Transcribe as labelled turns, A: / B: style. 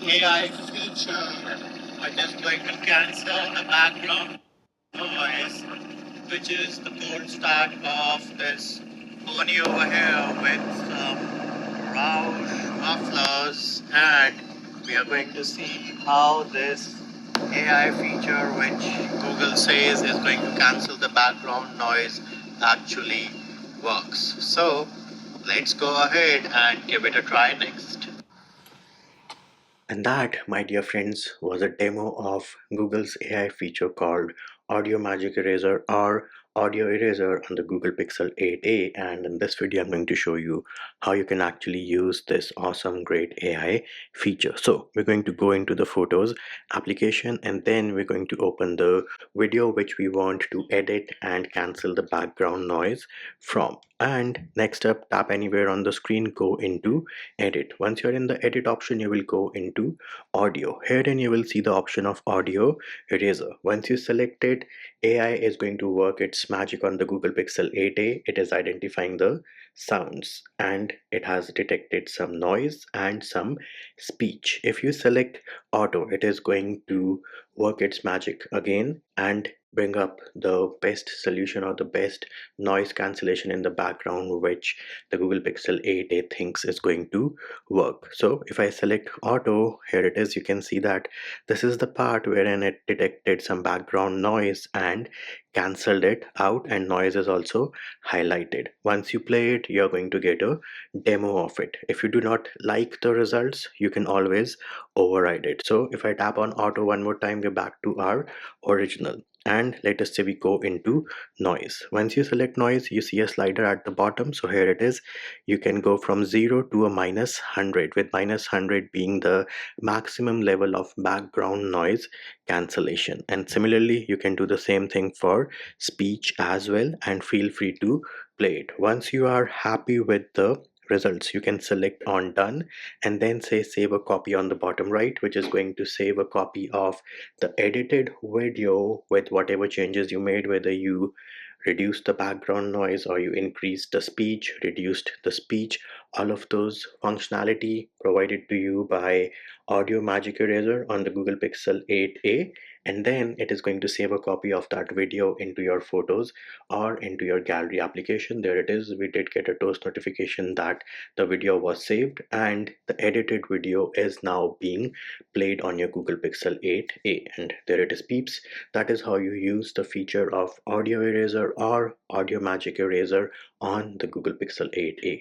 A: AI feature which is going to cancel the background noise, which is the gold start of this pony over here with some Roush mufflers, and we are going to see how this AI feature, which Google says is going to cancel the background noise, actually works. So let's go ahead and give it a try next. And that, my dear friends, was a demo of Google's AI feature called Audio Magic Eraser or Audio Eraser on the Google Pixel 8a. And in this video, I'm going to show you how you can actually use this awesome, great AI feature. So we're going to go into the Photos application, and then we're going to open the video which we want to edit and cancel the background noise from. And next up, tap anywhere on the screen, go into edit. Once you're in the edit option, you will go into audio. Here then you will see the option of audio eraser. Once you select it, AI is going to work its magic on the Google Pixel 8a. It is identifying the sounds and it has detected some noise and some speech. If you select auto, it is going to work its magic again and bring up the best solution or the best noise cancellation in the background, which the Google Pixel 8a thinks is going to work. So if I select auto, here it is. You can see that this is the part wherein it detected some background noise and cancelled it out, and noise is also highlighted. Once you play it, you're going to get a demo of it. If you do not like the results, you can always override it. So if I tap on auto one more time, we're back to our original. And let us say we go into noise. Once you select noise, you see a slider at the bottom. So here it is. You can go from 0 to a minus 100, with minus 100 being the maximum level of background noise cancellation. And similarly, you can do the same thing for speech as well, and feel free to play it. Once you are happy with the results, you can select on done and then say save a copy on the bottom right, which is going to save a copy of the edited video with whatever changes you made, whether you reduced the background noise or you increased the speech, reduced the speech. All of those functionality provided to you by Audio Magic Eraser on the Google Pixel 8a, and then it is going to save a copy of that video into your photos or into your gallery application. There it is. We did get a toast notification that the video was saved and the edited video is now being played on your Google Pixel 8a, and there it is, peeps. That is how you use the feature of Audio Eraser or Audio Magic Eraser on the Google Pixel 8a.